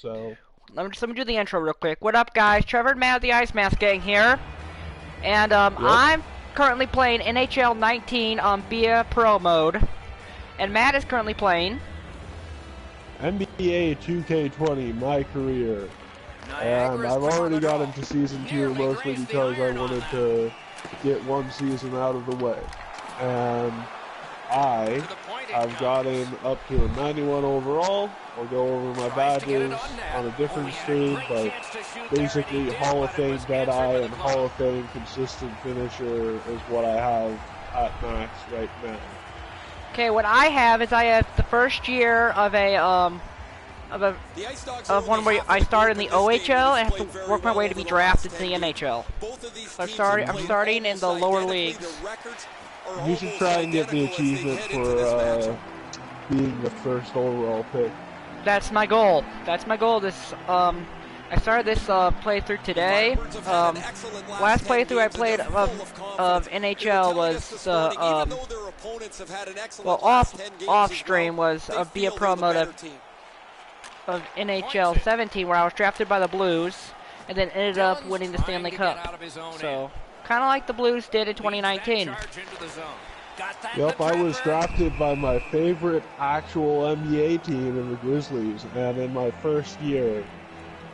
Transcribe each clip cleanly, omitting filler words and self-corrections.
So Let me do the intro real quick. What up, guys? Trevor and Matt of the Ice Mask Gang here. And Yep. I'm currently playing NHL 19 on Via Pro mode. And Matt is currently playing NBA 2K20, my career. And I've already got into Season 2 mostly because I wanted to get one season out of the way. And I have gotten up to a 91 overall. I'll go over my badges on a different stream, but basically Hall of Fame Deadeye and Hall of Fame consistent finisher is what I have at max right now. Okay, what I have is I have the first year of one where I started in the OHL and have to work my way to be drafted to the NHL. So I'm starting in the lower leagues. You should try and get the achievement for being the first overall pick. That's my goal. That's my goal. I started this playthrough today. Last playthrough I played of NHL was off stream was via pro mode of NHL 17, where I was drafted by the Blues and then ended up winning the Stanley Cup. So kind of like the Blues did in 2019. Yep, I was drafted by my favorite actual NBA team in the Grizzlies, and in my first year,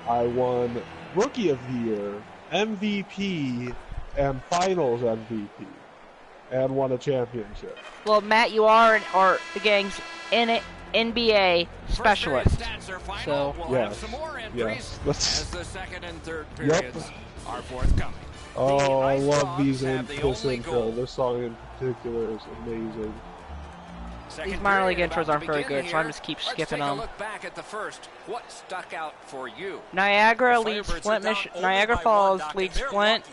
I won Rookie of the Year, MVP, and Finals MVP, and won a championship. Well, Matt, you are the gang's NBA specialist. So yes. As the second and third periods are forthcoming. Oh, I love this intro. This song in particular is amazing. These minor league intros aren't very good, so I'm just keep skipping them. What stuck out for you? Niagara leads Flint. Niagara Falls leads Flint.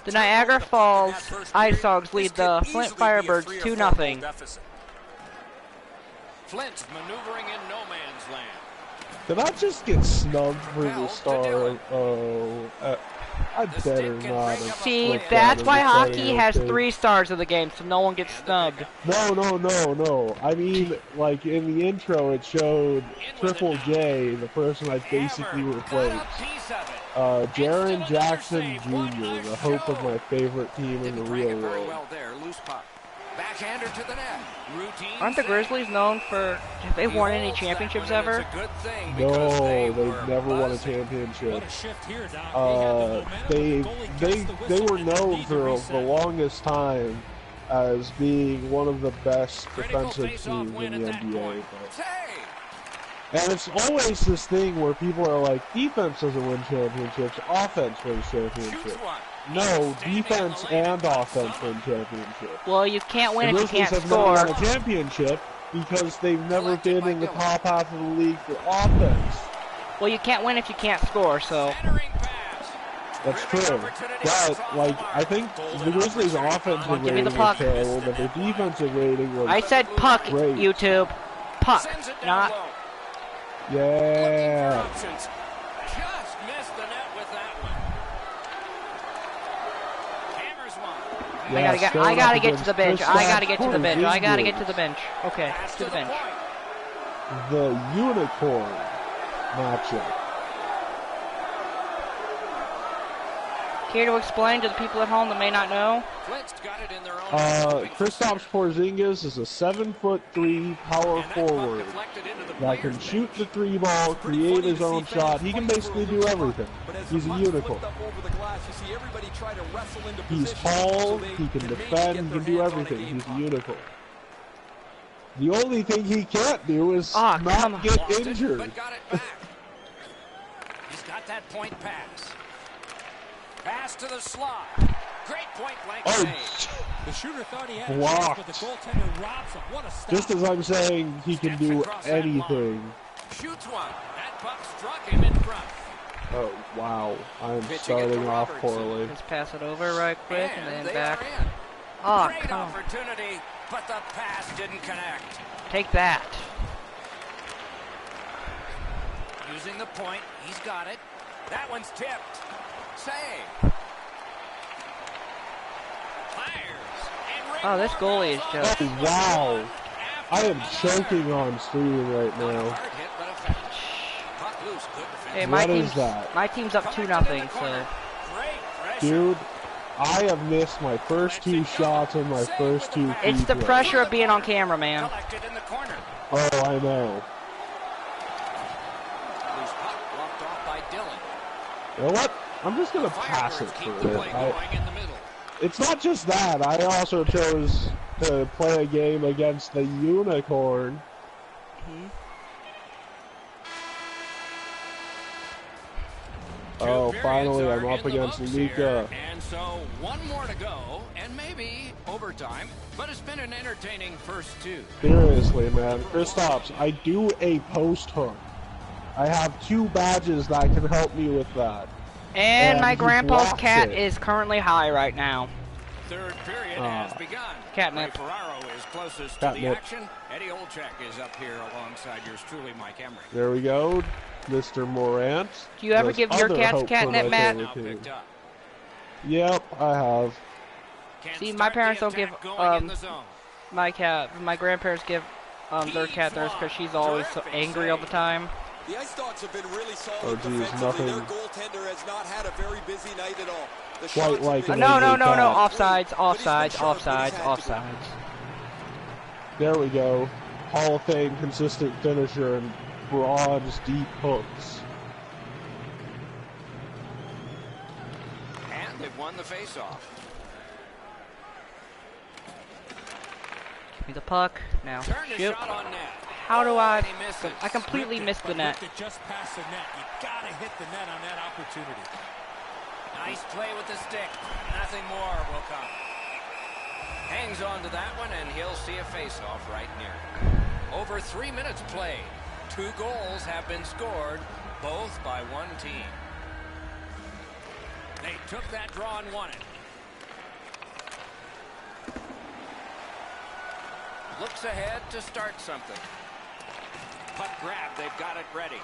The Niagara Falls Ice Dogs lead the Flint Firebirds 2-0. Flint maneuvering in no man's land. Did I just get snubbed for the star? I better not. See, that's why hockey has 3 stars of the game, so no one gets snubbed. No. I mean, like, in the intro, it showed Triple J, the person I basically replaced. Jaren Jackson Jr., the hope of my favorite team in the real world. Backhander to the net. Aren't the Grizzlies known for... Have they won any championships ever? No, they've never won a championship. They were known for the longest time as being one of the best defensive teams in the NBA. And it's always this thing where people are like, defense doesn't win championships, offense wins championships. No, defense and offense win championships. Well, you can't win if you can't have score. Never won a championship because they've never been in the top half of the league for offense. Well, you can't win if you can't score, so... That's true. But, like, I think the Grizzlies' offensive rating was terrible, but their defensive rating was I said puck, great. YouTube. Puck, not... Yeah. Just missed the net with that one. Hammers one. I gotta get to the bench. I gotta get to the bench. I gotta get to the bench. Okay, to the bench. The unicorn matchup. Care to explain to the people at home that may not know? Kristaps Porzingis is a 7'3" power forward that can shoot the 3-ball, create his own shot. He can basically do everything. He's a unicorn. He's tall, he can defend, he can do everything. He's a unicorn. The only thing he can't do is not get injured. He's got that point pass. Pass to the slot. Great point blank save. The shooter thought he had blocked. But the goaltender robs him. What a stop. Just as I'm saying he can do anything. Shoots one. That puck struck him in front. Oh wow. I'm starting off poorly. Let's pass it over right quick and then back. Oh, great opportunity, but the pass didn't connect. Take that. Using the point, he's got it. That one's tipped. Save. Oh, this goalie is just... Oh, wow. I am choking on streaming right now. Hey, what is that? My team's up 2-0, so. Dude, I have missed my first 2 shots and my first 2 free It's the throws. pressure of being on camera, man. Oh, I know. You know what? I'm just gonna pass it for it. It's not just that. I also chose to play a game against the Unicorn. Oh, finally, I'm up against Luka. And so, one more to go, and maybe overtime, but it's been an entertaining first 2. Seriously, man. Kristaps, I do a post hook. I have 2 badges that can help me with that. And my grandpa's cat is currently high right now. Third period has begun. Catnip. Ferraro is closest to the action. Eddie Olczyk is up here alongside yours truly, Mike Emery. There we go, Mr. Morant. Do you ever give your cats catnip, Matt? Yep, I have. See, my parents don't give my grandparents give their cat theirs because she's always so angry all the time. The Ice Dogs have been really solid defensively. Their goaltender has not had a very busy night at all. Quite like no, offsides. There we go. Hall of Fame consistent finisher and bronze deep hooks. And they've won the face-off. Give me the puck. Now, shoot. How do I completely missed the net. Just past the net. You gotta hit the net on that opportunity. Nice play with the stick. Nothing more will come. Hangs on to that one, and he'll see a face-off right near him. Over 3 minutes played. 2 goals have been scored, both by one team. They took that draw and won it. Looks ahead to start something. Puck grab, they've got it ready.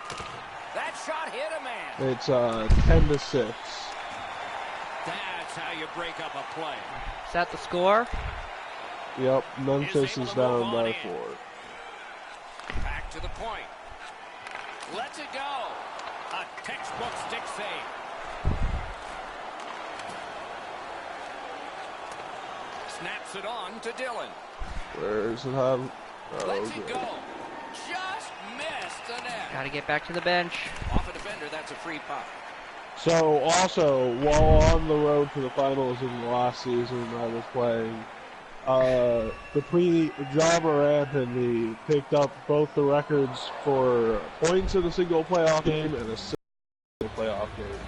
That shot hit a man. It's 10-6. That's how you break up a play. Is that the score? Yep, Memphis is down by 4. Back to the point. Lets it go. A textbook stick save. Snaps it on to Dillon. Where's it have? Lets it go. Just missed the net. Gotta get back to the bench. Off a defender, that's a free puck. So, also, while on the road to the finals in the last season I was playing, John Morant and me picked up both the records for points in a single playoff game and a single playoff game.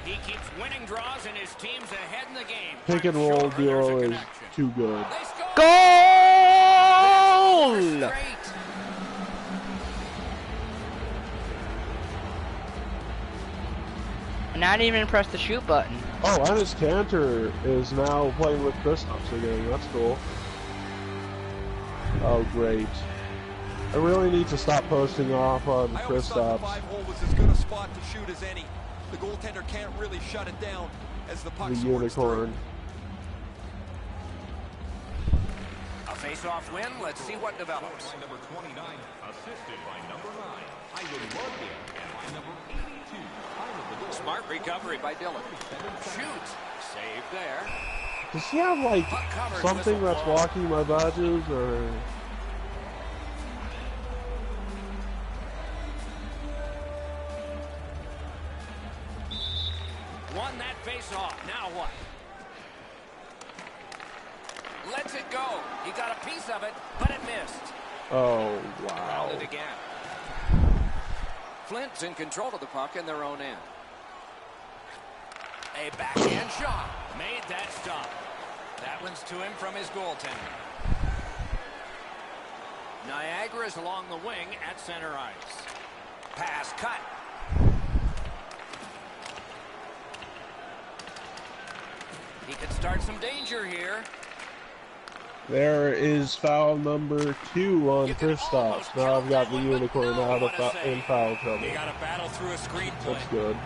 He keeps winning draws and his team's ahead in the game. Pick and roll duo is too good. Goal! Not even press the shoot button. Oh, Enes Kanter is now playing with Kristaps again. That's cool. Oh, great. I really need to stop posting off on Kristaps. The 5-hole was as good a spot to shoot as any. The goaltender can't really shut it down as the puck the Unicorn. A face-off win. Let's see what develops. Number 29, assisted by number 9. I would love him. And by number 82. Smart recovery by Dillon. Shoot. Save there. Does he have, like, something that's blocking my badges, or...? Won that face-off. Now what? Lets it go. He got a piece of it, but it missed. Oh, wow. Fouled it again. Flint's in control of the puck in their own end. A backhand shot. Made that stop. That one's to him from his goaltender. Niagara's along the wing at center ice. Pass cut. He could start some danger here. There is foul number 2 on Kristaps. Now I've got the Unicorn out of in foul trouble. You got to battle through a screen play. That's good.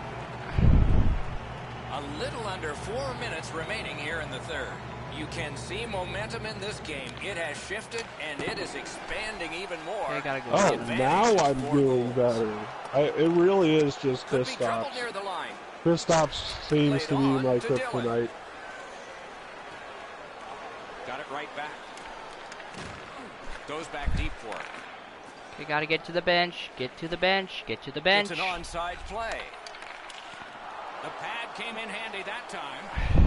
A little under 4 minutes remaining here in the third. You can see momentum in this game. It has shifted, and it is expanding even more. Okay, gotta go. Oh, now I'm doing better. It really is just Could Chris be trouble Stops. near the line. Chris Stops seems to be my kryptonite. Got it right back. Goes back deep for it. You gotta get to the bench. Get to the bench. Get to the bench. It's an onside play. The pad came in handy that time.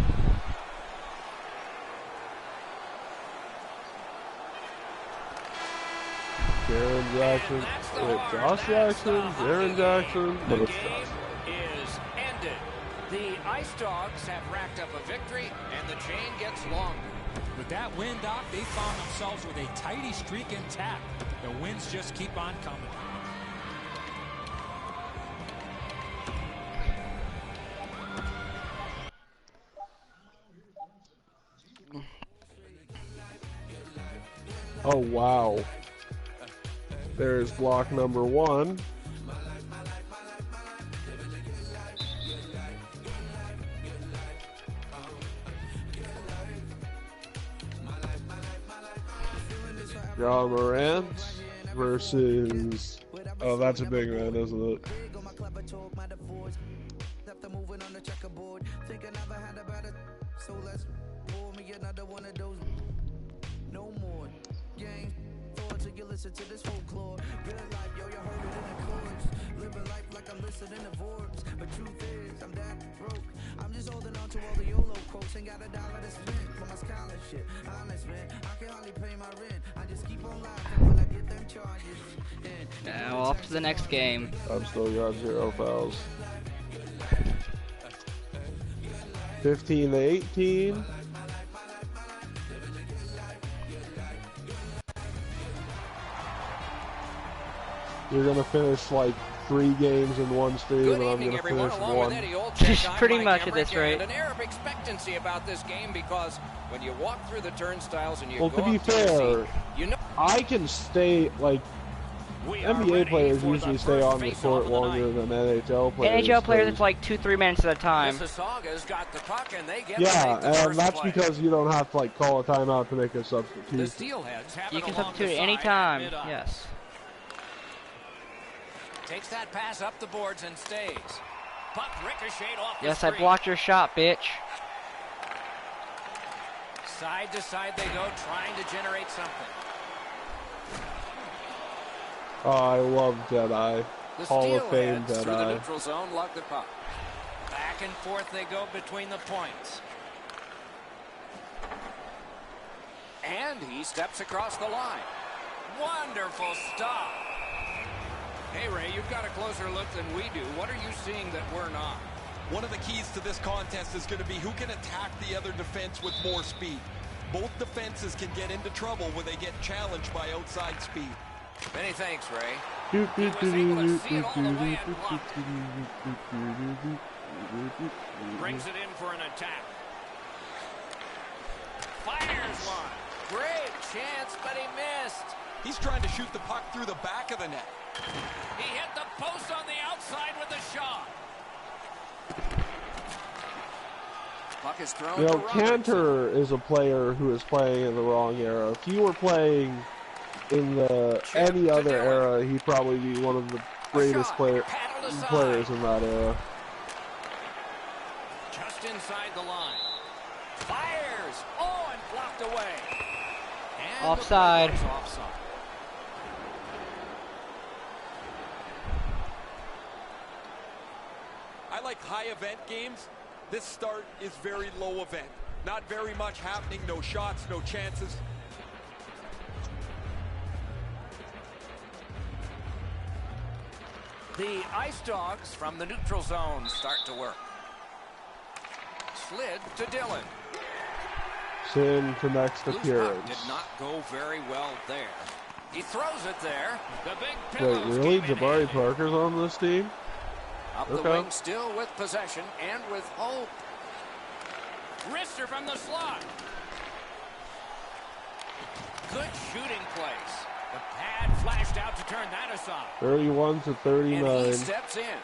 Jaren Jackson, Josh Jackson, Jaren Jackson, The game is ended. The Ice Dogs have racked up a victory, and the chain gets longer. With that win, Doc, they found themselves with a tidy streak intact. The wins just keep on coming. Oh, wow. There's block number 1. John Morant versus... Oh, that's a big man, isn't it? Listen to this folklore. Good life, yo, you heard it in the chorus. Living life like I'm listening to Forbes. But truth is, I'm that broke. I'm just holding on to all the YOLO quotes. Ain't got $1 to spend for my scholarship. Honest, man, I can hardly pay my rent. I just keep on laughing when I get them charges. Now off to the next game. I've still got 0 fouls. 15-18. You're gonna finish like 3 games in one stream, and I'm gonna finish 1. Just pretty much at this rate. An air of expectancy about this game because when you walk through the turnstiles and you Well, go to be up to your fair, seat, you know I can stay like NBA players usually stay on the court longer than NHL players. NHL players, it's like 2-3 minutes at a time. Mississauga's got the puck and they get Yeah, the and first that's play. because you don't have to like call a timeout to make a The substitution. Steelheads have You it can along substitute the at any side, time. mid-up. Yes. Takes that pass up the boards and stays. Puck ricocheted off the Yes, I screen. blocked your shot, bitch. Side to side they go, trying to generate something. Oh, I love Jedi. The Hall of Fame Steelheads through the Jedi. neutral zone lug the puck. Back and forth they go between the points. And he steps across the line. Wonderful stop. Hey, Ray, you've got a closer look than we do. What are you seeing that we're not? One of the keys to this contest is going to be who can attack the other defense with more speed. Both defenses can get into trouble when they get challenged by outside speed. Many thanks, Ray. He was able to see it all the way and blocked. Brings it in for an attack. Fires one. Great chance, but he missed. He's trying to shoot the puck through the back of the net. He hit the post on the outside with a shot. Puck is thrown You know, to Robertson. Cantor is a player who is playing in the wrong era. If he were playing in the any other era, he'd probably be one of the greatest players in that era. Just inside the line. Fires. Oh, and blocked away. And Offside. the play goes offside. I like high event games. This start is very low event. Not very much happening, no shots, no chances. The Ice Dogs from the neutral zone start to work. Slid to Dillon. Sin to next Loose puck appearance. did not go very well there. He throws it there. The big Wait, pillows really? came in Jabari handy. Parker's on this team? Up the Okay. wing, still with possession and with hope. Wrister from the slot. Good shooting place. The pad flashed out to turn that aside. 31 to And 39. he steps in.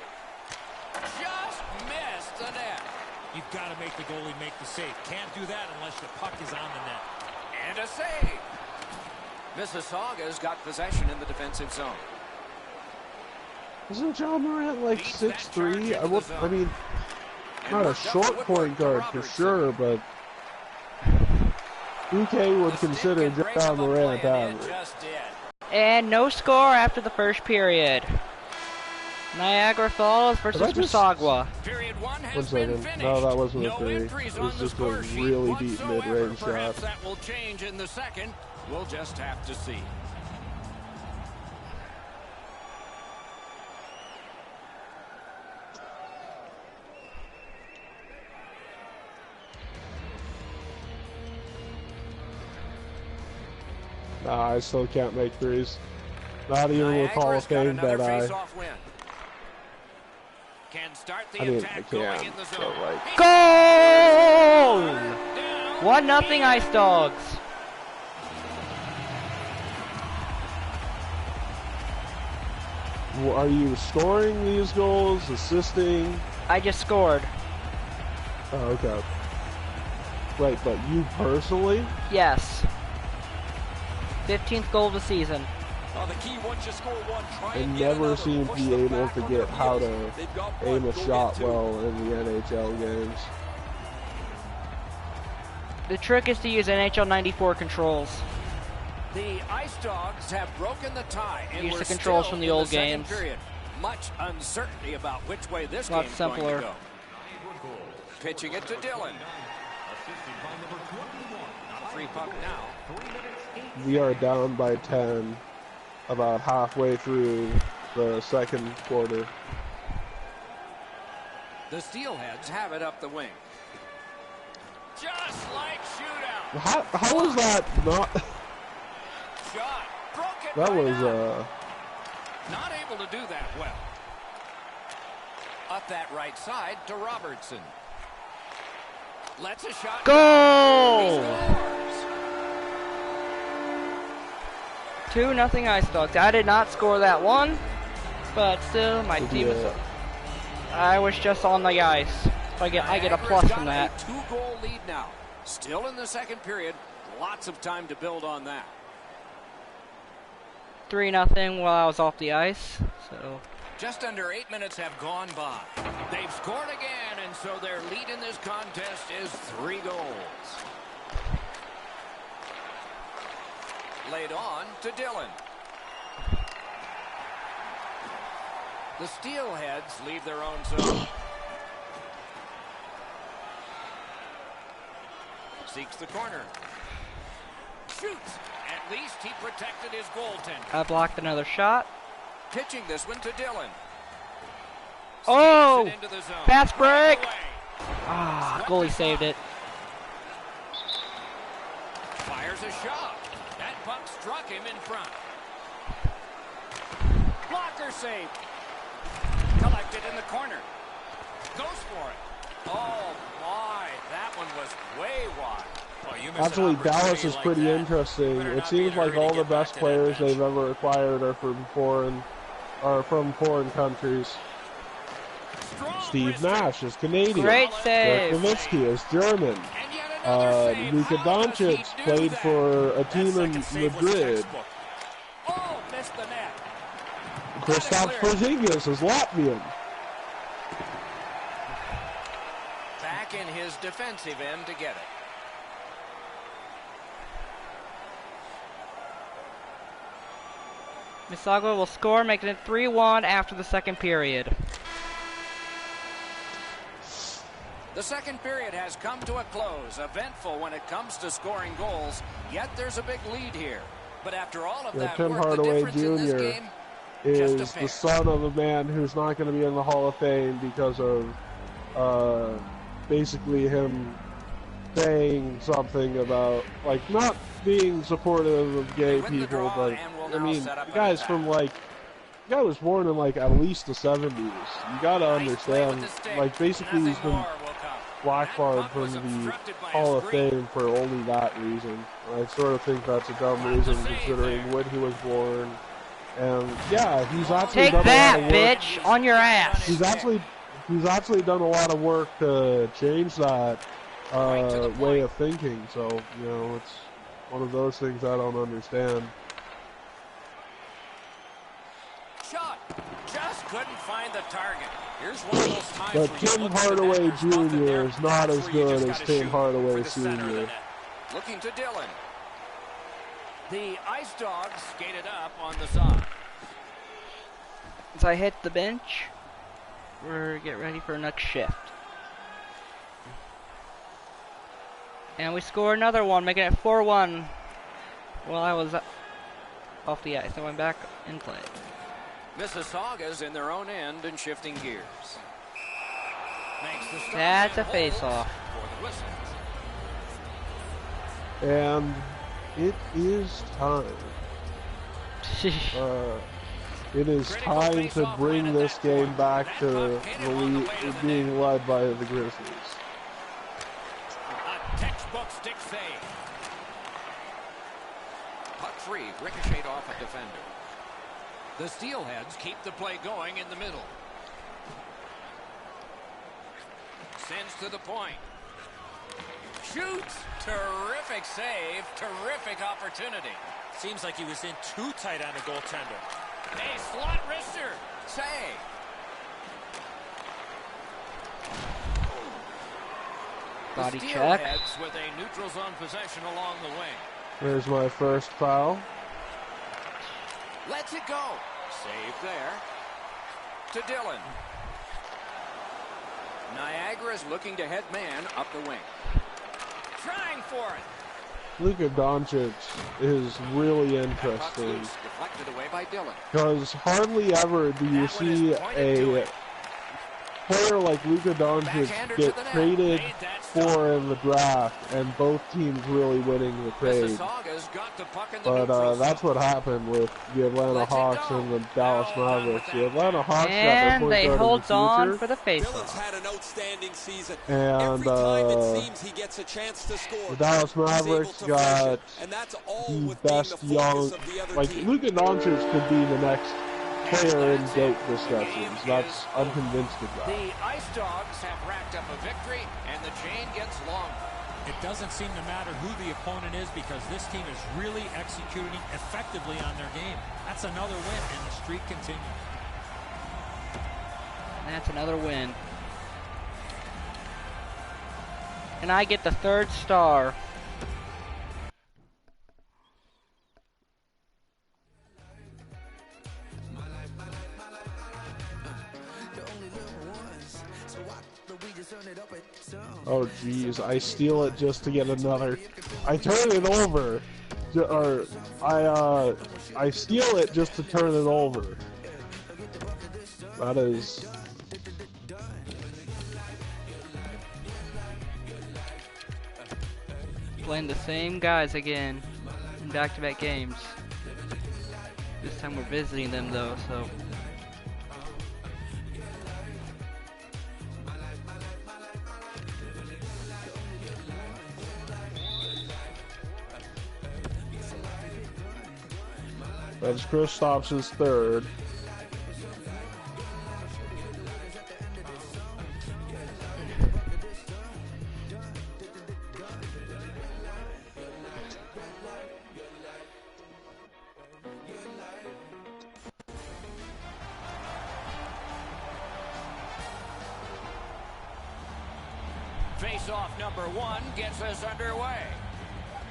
Just missed the net. You've got to make the goalie make the save. Can't do that unless the puck is on the net. And a save. Mississauga's got possession in the defensive zone. Isn't John Morant like 6'3"? I mean, not a short point guard for sure, but UK would consider John Morant average. And no score after the first period. Niagara Falls versus Mississauga. Period 1 has One second. been finished. No, that wasn't a No three. entries It was on the just a score sheet really deep whatsoever. mid-range shot. Perhaps that will change in the second. We'll just have to see. Nah, I still can't make threes. Not even with Hall of Niagara's got Fame another that face-off win. Can start the I mean, I attack going can, in the but zone. like, Goal! 1-0 Ice Dogs. are you scoring these goals, assisting? I just scored. Oh, okay. Right, but you personally? Yes. 15th goal of the season. The key, once you score one, try I and get never another. seem to Push be them able back to on get their how heels. to They've got aim one, a go shot get two. well in the NHL games. The trick is to use NHL 94 controls. The Ice Dogs have broken the tie, and Use we're the controls still from the in old second games. period. Much uncertainty about which way this Lot game's going simpler. to go. Pitching it to Dillon. Free puck now. We are down by 10 about halfway through the second quarter. The Steelheads have it up the wing. Just like shootout. How was that not? Shot. Broke it That right was out. Not able to do that well. Up that right side to Robertson. Lets a shot. Goal! He scores. 2-0 Ice Dogs. I did not score that one, but still, my team is. I was just on the ice. I get a plus from that. A 2-goal lead now. Still in the second period. Lots of time to build on that. 3-0 while I was off the ice. So Just under 8 minutes have gone by. They've scored again, and so their lead in this contest is 3 goals. Laid on to Dillon. The Steelheads leave their own zone. Seeks the corner. Shoots. At least he protected his goaltender. I blocked another shot. Pitching this one to Dillon. Oh! Into the zone. Pass break! Away. Ah, goalie saved it. Fires a shot. That puck struck him in front. Blocker save. Collected in the corner. Goes for it. Oh my, that one was way wide. Actually, Dallas is pretty interesting. It seems like all the best players they've ever acquired are from foreign countries. Steve Nash is Canadian. Great save. Dirk Nowitzki is German. Luka Doncic played for a team in Madrid. Oh, missed the net. Kristaps Porzingis is Latvian. Back in his defensive end to get it. Mississauga will score, making it 3-1 after the second period. The second period has come to a close. Eventful when it comes to scoring goals. Yet there's a big lead here. But after all of that Tim work, Hardaway the difference in this Jr. game, is just a the son of a man who's not going to be in the Hall of Fame because of basically him saying something about, like, not being supportive of gay people, but I mean, the guy's from, like, the guy was born in, like, at least the 70s. You gotta understand, like, basically he's been blackbarred from the Hall of Fame for only that reason. I sort of think that's a dumb reason considering when he was born. And yeah, he's actually Take done that, a lot of work. bitch, on your ass. He's actually he's actually done a lot of work to change that way of thinking. So, you know, it's one of those things I don't understand. Shot. Just couldn't find the target. Here's one of those times But where Tim you look at the Hardaway net, there's nothing there. Jr. is not That's as where you good just as gotta Tim shoot Hardaway for the center of the Sr. net. Looking to Dillon. The Ice Dogs skated up on the side. As I hit the bench, we're getting ready for next shift. And we score another one, making it 4-1. Well, I was off the ice. I went back in play. Mississauga's in their own end and shifting gears. Makes the stop That's a and face-off. for the whistle. And it is time. It is time to bring this game back to being led by the Grizzlies. A textbook stick save. Puck free, ricocheted off a defender. The Steelheads keep the play going in the middle. Sends to the point. Shoots. Terrific save. Terrific opportunity. Seems like he was in too tight on the goaltender. A slot wrister. Save. Body the check. Steelheads with a neutral zone possession along the wing. There's my first foul. Lets it go. Save there. To Dillon. Niagara's looking to head man up the wing. Trying for it. Luka Doncic is really interesting Deflected away by Dillon. because hardly ever do you see a player like Luka Doncic get traded for in the draft and both teams really winning the trade. But that's what happened with the Atlanta Hawks and the Dallas Mavericks. The Atlanta Hawks And got they their point guard hold of the on for future, the face-off. had an outstanding season. and Every time it seems he gets a chance to score, the Dallas he's able Mavericks to got finish it. And that's all the with being best the young, focus of the other like team. Luka Doncic could be the next player in GOAT discussions. That's, I'm convinced of that. The Ice Dogs have racked up a victory, and the chain gets longer. It doesn't seem to matter who the opponent is because this team is really executing effectively on their game. That's another win, and the streak continues. That's another win. And I get the third star. Oh geez, I steal it just to get another. I turn it over, or I steal it just to turn it over. That is. Playing the same guys again in back-to-back games. This time we're visiting them though, so. That's Kristaps' third. Face-off number one gets us underway.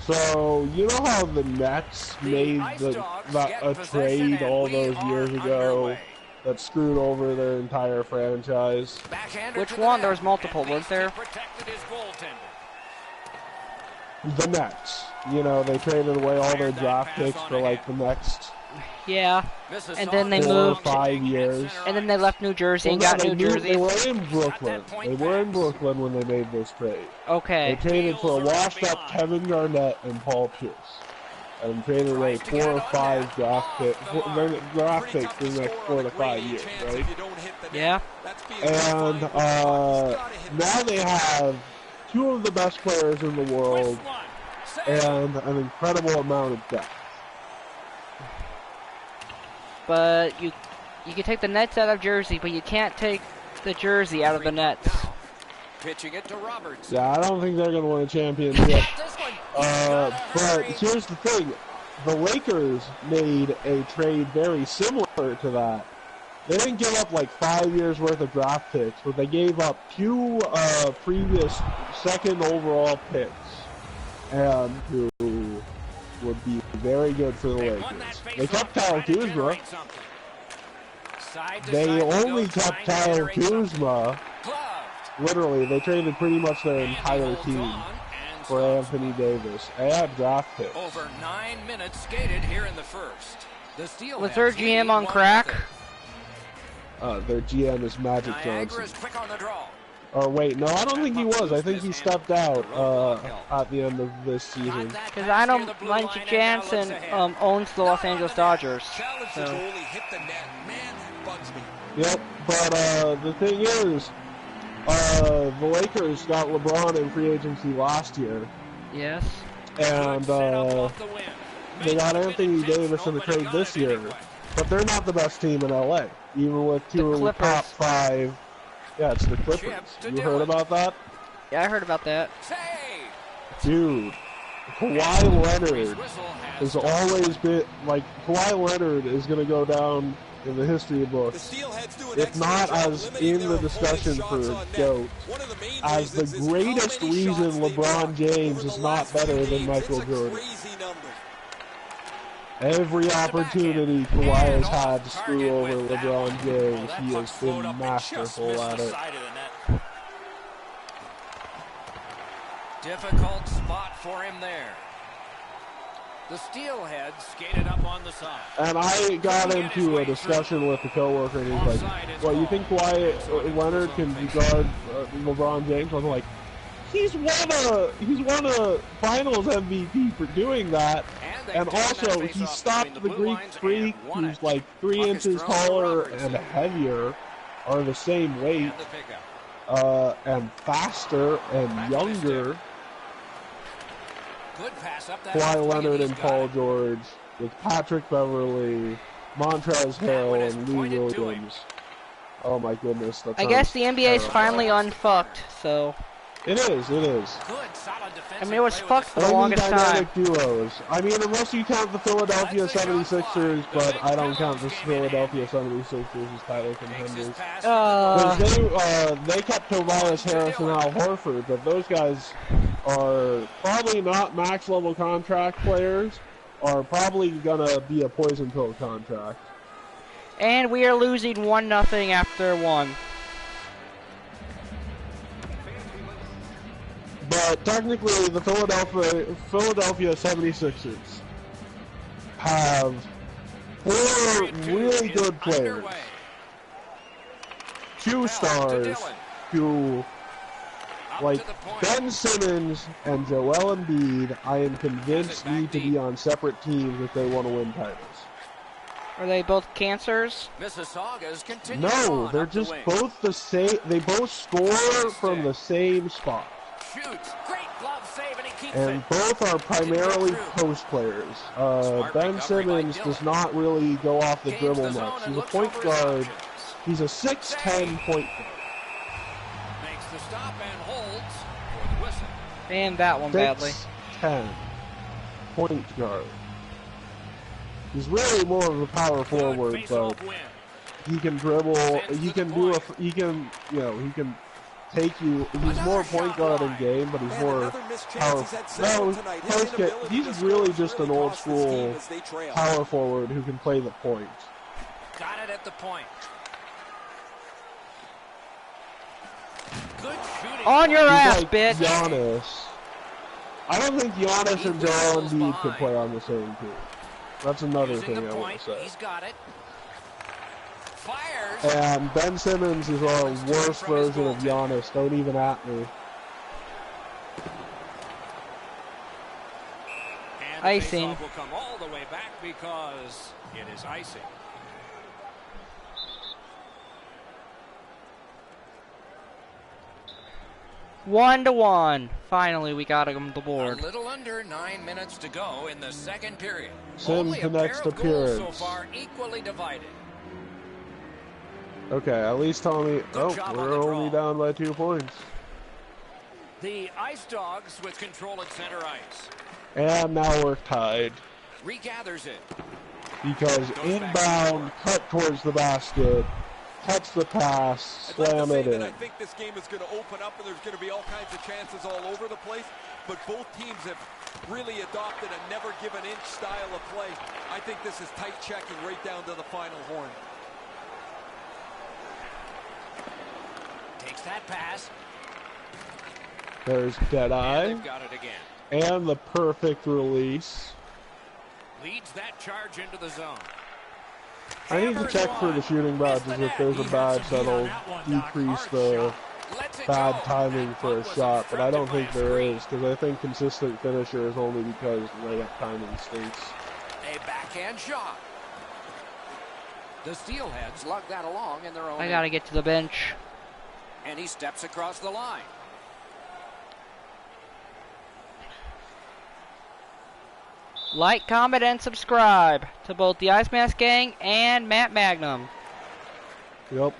So, you know how the Nets made a trade all those years ago that screwed over their entire franchise? Which one? There was multiple, weren't there? The Nets. You know, they traded away all their draft picks for like the next Yeah. And then they 4 or moved. 5 years. And then they left New Jersey and Well, got no, New Jersey. They were in Brooklyn. They were in Brooklyn when they made this trade. Okay. They traded for a washed-up Kevin Garnett and Paul Pierce, and traded away 4 or 5 draft picks for the next 4 to 5 years, right? Yeah. And now they have 2 of the best players in the world and an incredible amount of depth. But you can take the Nets out of Jersey, but you can't take the jersey out of the nets. Pitching it to Roberts. Yeah, I don't think they're going to win a championship. But here's the thing. The Lakers made a trade very similar to that. They didn't give up like 5 years worth of draft picks, but they gave up 2 previous second overall picks, and who would be very good for the Lakers. They kept Kyle Kuzma. They only kept Kyle Kuzma. Literally, they traded pretty much their entire team for Anthony Davis and draft picks. Over 9 minutes skated here in the first. Was their GM on crack? Their GM is Magic Johnson. Quick on the draw. Or wait, no, I don't think he was. I think he stepped out at the end of this season. Because I know Magic Johnson owns the Los Angeles Dodgers. So. Yep, but the thing is, the Lakers got LeBron in free agency last year. Yes. And they got Anthony Davis in the trade this year. But they're not the best team in LA, even with 2 of the top 5. Yeah, it's the Clippers. You heard about that? Yeah, I heard about that. Dude, Kawhi Leonard has always been, like, Kawhi Leonard is going to go down in the history books, if not as in the discussion for GOAT, as the greatest reason LeBron James is not better than Michael Jordan. Every opportunity Kawhi has had to screw over LeBron James, he has been masterful at it. Difficult spot for him there. The Steelhead skated up on the side. And I got into a discussion with a coworker, and he's like, "Well, you think Kawhi Leonard can guard LeBron James?" I'm like, "He's won a Finals MVP for doing that, and also he stopped the Greek Freak, who's like 3 inches taller and heavier, are the same weight, and faster and younger." Kawhi Leonard and Paul George, with Patrick Beverly, Montrezl Harrell, and Lou Williams. Oh my goodness. I guess the NBA is finally unfucked, so... It is. I mean, it was fucked for the longest time. Duos. I mean, unless you count the Philadelphia 76ers, but I don't count the Philadelphia 76ers as title contenders. They kept Tobias Harris and Al Horford, but those guys are probably not max-level contract players, are probably gonna be a poison pill contract. And we are losing 1-0 after 1. But technically, the Philadelphia 76ers have 4 really good players. 2 stars who, like Ben Simmons and Joel Embiid, I am convinced need to be on separate teams if they want to win titles. Are they both cancers? No, they're just both the same. They both score from the same spot. And both are primarily post players. Ben Simmons does not really go off the dribble much. He's a point guard. He's a 6'10" point guard. Makes the stop and holds for the whistle. And that one badly. 6'10" point guard. He's really more of a power forward, but he can dribble. He can take you. He's more point guard in game, but he's more power. No, he's really just an old school power forward who can play the point. Got it at the point. Good shooting. On your ass, like bitch. Giannis. I don't think Giannis and Joel Embiid could play on the same team. That's another thing I want to say. He's got it. Fires. And Ben Simmons is a worse version of Giannis. Don't even at me. Icing. Will come all the way back because it is icing. One to one. Finally, we got him the board. A little under 9 minutes to go in the second period. Sims the next appearance. So far, equally divided. Okay, at least tell me. Good job on We're the only draw. down by 2 points. The Ice Dogs with control at center ice. And now we're tied. Regathers it. Because inbound, cut towards the basket, catch the pass, slam it in. I think this game is going to open up and there's going to be all kinds of chances all over the place. But both teams have really adopted a never give an inch style of play. I think this is tight checking right down to the final horn. Takes that pass. There's Deadeye. And they've got it again. And the perfect release. Leads that charge into the zone. I need to check for the shooting badges if there's a badge that'll decrease the bad timing for a shot, but I don't think there is, because I think consistent finisher is only because layup timing stinks. A backhand shot. The Steelheads lug that along in their own. I gotta get to the bench. And he steps across the line. Like, comment, and subscribe to both the Ice Mask Gang and Matt Magnum. Yep.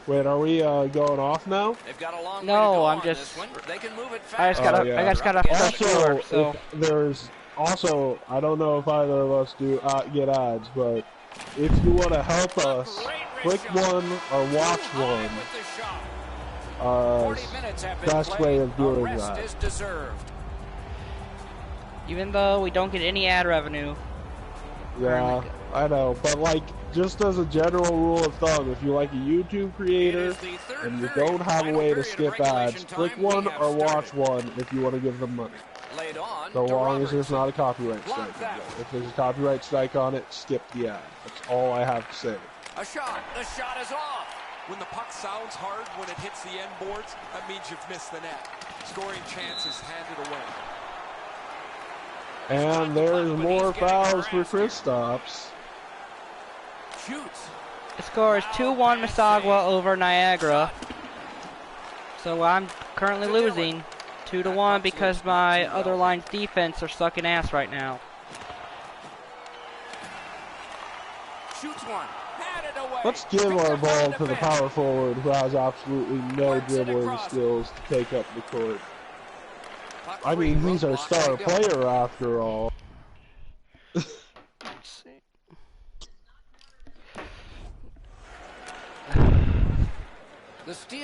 Wait, are we going off now? They've got a long No, way to go I'm on just. this one. They can move it fast. I just gotta. yeah. I just gotta Also, flush the work, so. if there's also, I don't know if either of us do get ads, but if you want to help us, click one or watch one. Best way of doing that. Is deserved. Even though we don't get any ad revenue. Yeah, I know, but like, just as a general rule of thumb, if you're like a YouTube creator and you don't have a way to skip ads, click one or watch one if you want to give them money. So long as there's not a copyright strike. If there's a copyright strike on it, skip the ad. That's all I have to say. A shot. The shot is off. When the puck sounds hard, when it hits the end boards, that means you've missed the net. Scoring chances handed away. And there's more fouls for Kristaps. Shoots. The score is 2-1 Mississauga over Niagara. So I'm currently losing 2-1 because my other line's defense are sucking ass right now. Shoots one. Handed away. Let's give our ball to the power forward who has absolutely no dribbling skills to take up the court. I mean, he's our star player after all. Let's see.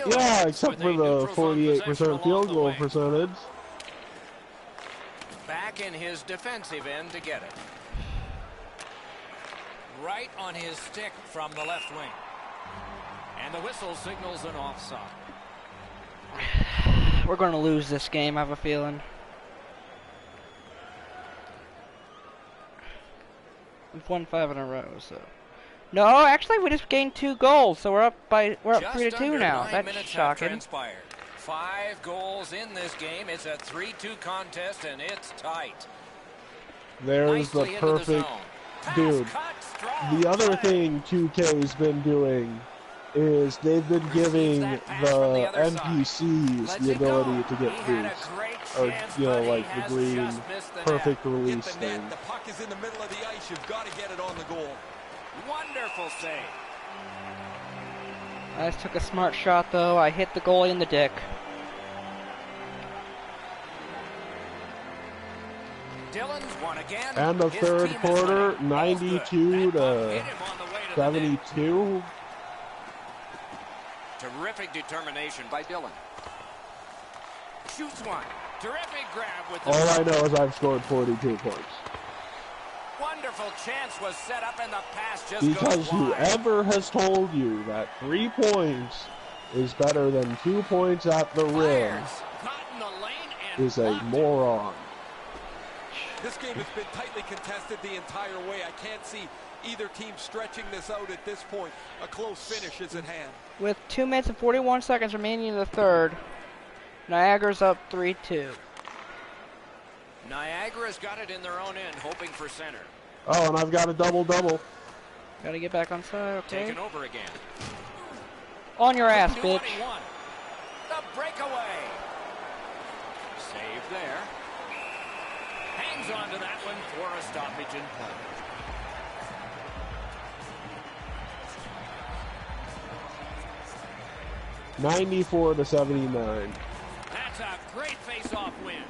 Yeah, except for the 48% field goal percentage. Back in his defensive end to get it. Right on his stick from the left wing. And the whistle signals an offside. We're going to lose this game, I have a feeling. We've won 5 in a row, so. No, actually, we just gained 2 goals, so we're up 3-2 now. That's shocking. 5 goals in this game. It's a 3-2 contest, and it's tight. There's the perfect dude. The other thing 2K's been doing is they've been giving the NPCs the ability to get boosts. Or, you know, like the green perfect release thing. The puck is in the middle of the ice. You've got to get it on the goal. Wonderful save. I just took a smart shot, though. I hit the goalie in the dick. Dillon's won again. And the third quarter, 92 to 72. Terrific determination by Dillon. Shoots one. Terrific grab with the All I know is I've scored 42 points. Wonderful chance was set up and the pass just because goes wide. Whoever has told you that 3 points is better than 2 points at the rim is a moron. This game has been tightly contested the entire way. I can't see either team stretching this out at this point. A close finish is at hand. With 2 minutes and 41 seconds remaining in the third, Niagara's up 3-2. Niagara's got it in their own end, hoping for center. Oh, and I've got a double-double. Gotta get back on side, okay. Taken over again. On your ass, bitch. The breakaway. Save there. Hangs on to that one for a stoppage in play. 94-79. That's a great face-off win.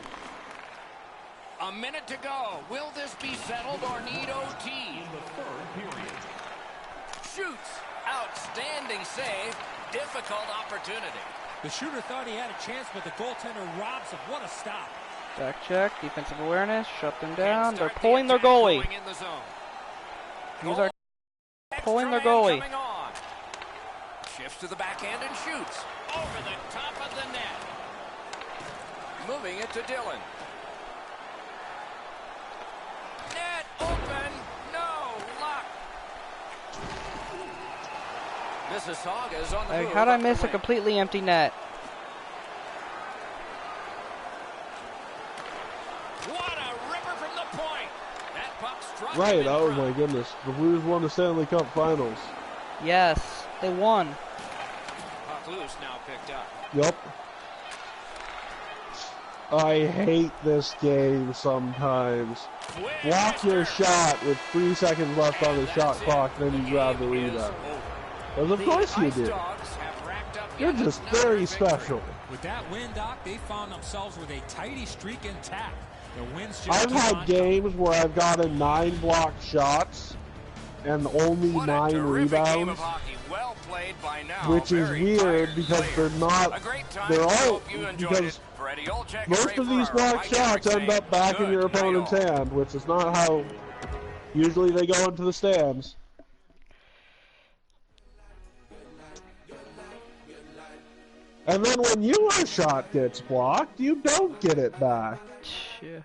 A minute to go. Will this be settled or need OT? In the third period. Shoots. Outstanding save. Difficult opportunity. The shooter thought he had a chance, but the goaltender robs him. What a stop. Back check, defensive awareness, shut them down. They're pulling their goalie. These are pulling their goalie. Shifts to the backhand and shoots. Over the top of the net. Moving it to Dylan. Net open. No luck. Mississauga's on the move. How'd I miss a completely empty net? What a ripper from the point. That puck struck. Right, oh my goodness. The Blues won the Stanley Cup Finals. Yes, they won. Puck loose now picked up. Yep. I hate this game sometimes. Block your shot with 3 seconds left on the shot clock, then you grab the rebound. Because of course you do. You're just very special. With that win, Doc, they found themselves with a tighty streak intact. Their wins just I've had games where I've gotten 9 blocked shots and only 9 rebounds, well played by now. which is weird because they're not, they're all, because most of these blocked shots end up back in your opponent's hand, which is not how usually they go into the stands. And then when your shot gets blocked, you don't get it back. Yeah.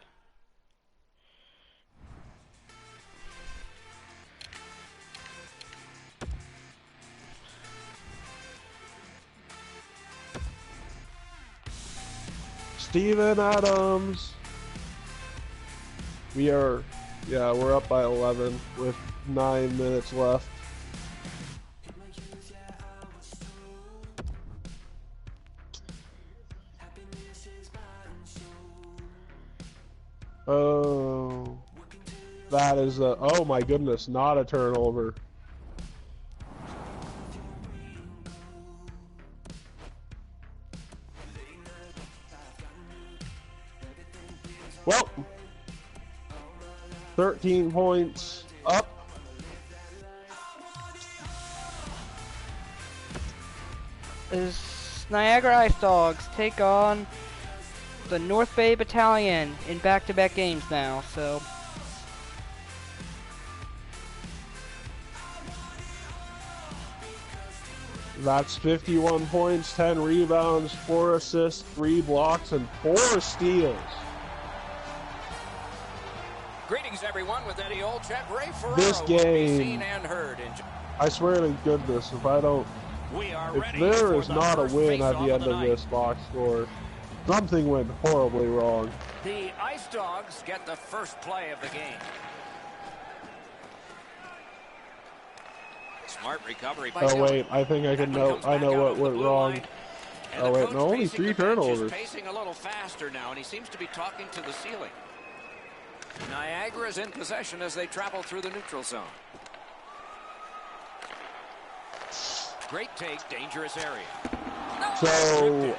Steven Adams. We're up by 11 with 9 minutes left. Oh, that is a, oh my goodness, not a turnover. Well, 13 points up. As Niagara Ice Dogs take on the North Bay Battalion in back-to-back games now, so that's 51 points, 10 rebounds, 4 assists, 3 blocks, and 4 steals. Greetings, everyone, with Eddie Olczyk. Ray Ferraro This will be game, seen and heard in... I swear to goodness, if there is not a win at the end of this box score, something went horribly wrong. The Ice Dogs get the first play of the game. Smart recovery by Oh wait, I think I can know. I know what went wrong. Oh wait, no, only 3 turnovers. Pacing a little faster now, and he seems to be talking to the ceiling. Niagara is in possession as they travel through the neutral zone. Great take, dangerous area. So,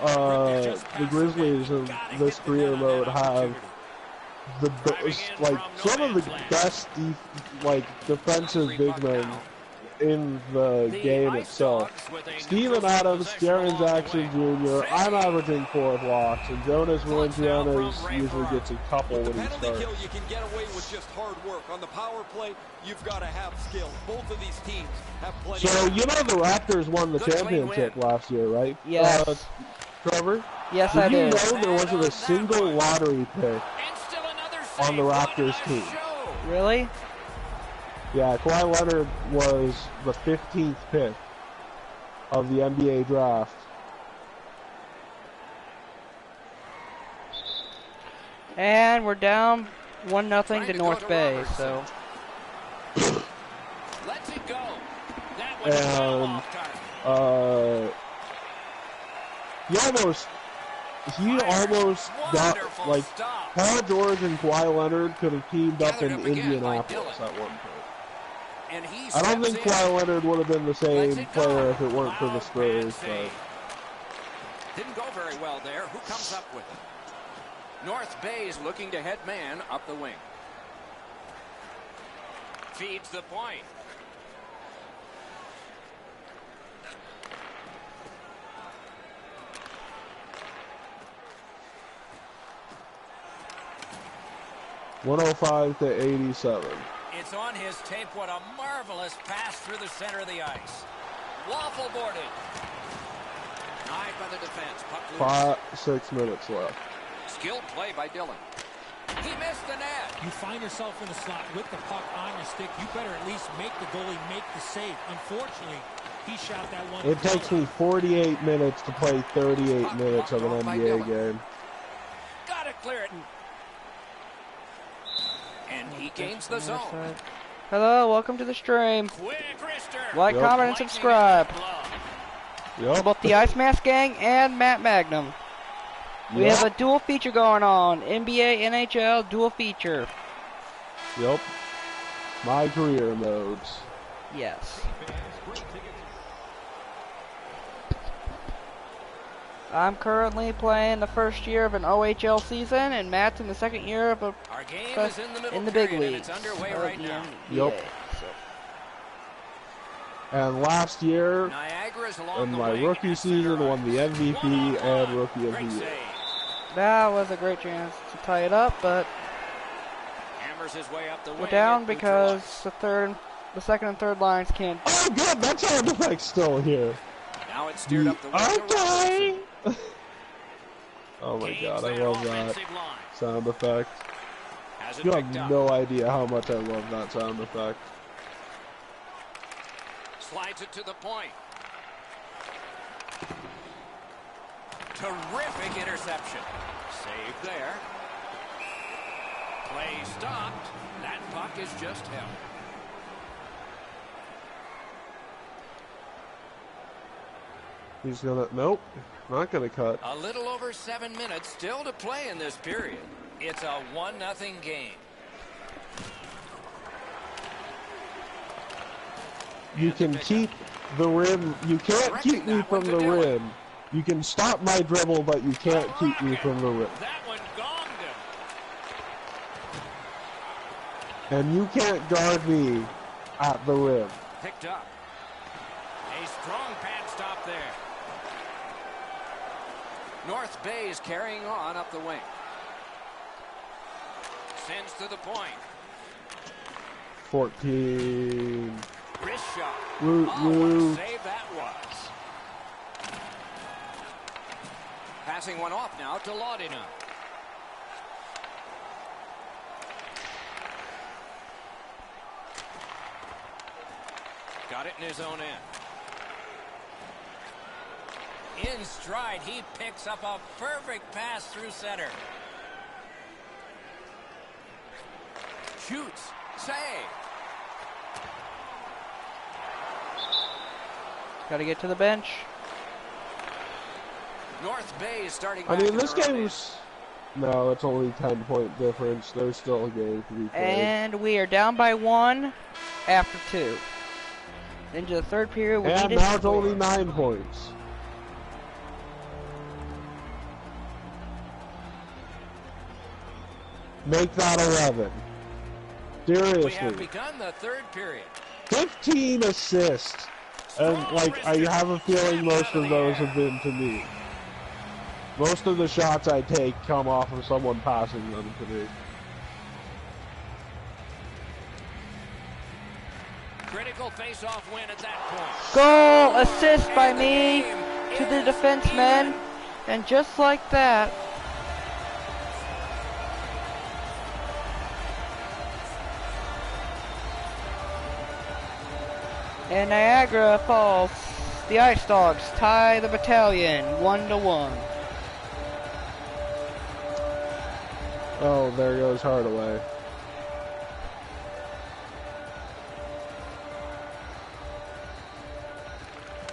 the Grizzlies in this career mode have the some of the best defensive big men in the game itself. Steven Adams, Jaren Jackson Jr., I'm averaging 4 blocks, and Jonas Valanciunas usually gets a couple when he starts. You can get away with just hard work. On the power play, you've got to have skill. Both of these teams have plenty. So, you know the Raptors won the championship last year, right? yes. Trevor? Yes, I Did did. you know there wasn't a single lottery pick on the Raptors team? Really? Yeah, Kawhi Leonard was the 15th pick of the NBA draft. And we're down 1-0 to North Bay, so. Let's it go. That And he almost got, like, Paul George and Kawhi Leonard could have teamed up in Indianapolis at one point. I don't think Kawhi Leonard would have been the same player if it weren't for the Spurs, but Didn't go very well there. Who comes up with it? North Bay's looking to head man up the wing. Feeds the point. (105 to 87). It's on his tape. What a marvelous pass through the center of the ice. Waffle boarded. High by the defense. Puck loose. 6 minutes left. Skilled play by Dillon. He missed the net. You find yourself in the slot with the puck on your stick. You better at least make the goalie make the save. Unfortunately, he shot that one. It takes me 48 minutes to play 38 minutes of an NBA game. Got to clear it. And he gains the zone. Hello, welcome to the stream. Quick wrister. Like, comment, and subscribe. Yep. Both the Ice Mask Gang and Matt Magnum. We have a dual feature going on. NBA, NHL, dual feature. Yep. My career modes. Yes. I'm currently playing the first year of an OHL season, and Matt's in the second year of a Our game is in the big league. It's underway right now. Yep. And last year, in my rookie season, won the MVP and Rookie of the Year. That was a great chance to tie it up, but we're down because the second and third lines can't. Oh, good! That sound effect's still here. Now it's steered up the wing. Okay. Oh my God, I love that sound effect. You have no idea how much I love that sound effect. Slides it to the point. Terrific interception. Save there. Play stopped. That puck is just held. He's gonna, nope, not gonna cut. A little over 7 minutes still to play in this period. It's a 1-0 game. You can keep the rim, you can't keep me from the rim. You can stop my dribble, but you can't keep me from the rim. That one gonged him. And you can't guard me at the rim. Picked up. A strong pad stop there. North Bay is carrying on up the wing. Sends to the point. 14. Wrist shot. What a save that was. Passing one off now to Laudina. Got it in his own end. In stride, he picks up a perfect pass through center. Shoots. Save. Got to get to the bench. North Bay is starting. I mean, this game's... No, it's only 10-point difference. There's still a game to be played. And we are down by 1 after 2. Into the third period. And now it's only 9 points. Make that 11. Seriously. We have begun the third period. 15 assists. And, like, I have a feeling most of those have been to me. Most of the shots I take come off of someone passing them to me. Critical face-off win at that point. Goal, assist by me to the defenseman. And just like that, and Niagara Falls, the Ice Dogs tie the battalion 1-1. Oh, there goes Hardaway.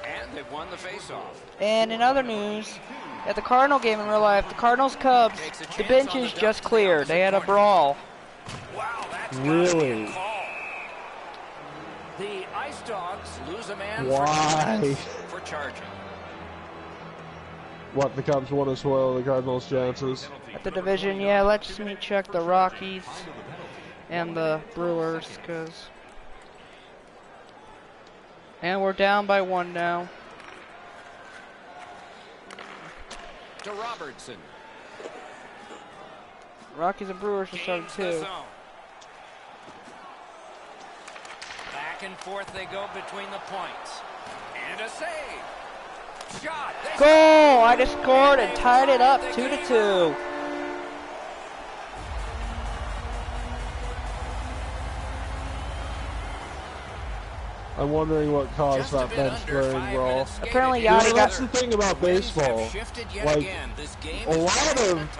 And they've won the face-off. And in other news, at the Cardinal game in real life, the Cardinals-Cubs, the benches just cleared. They had a brawl. Wow, that's really? The Ice Dogs lose a man Why? for charging. What, the Cubs want to spoil the Cardinals' chances? At the division, yeah, let's me check the Rockies and the Brewers, and we're down by 1 now. To Robertson. Rockies and Brewers are starting too. Back and forth they go between the points. And a save. Shot. Goal! I just scored and tied it up 2-2. I'm wondering what caused that bench clearing brawl. Apparently, You know, Yachty that's got. the thing about baseball. Like, a lot of,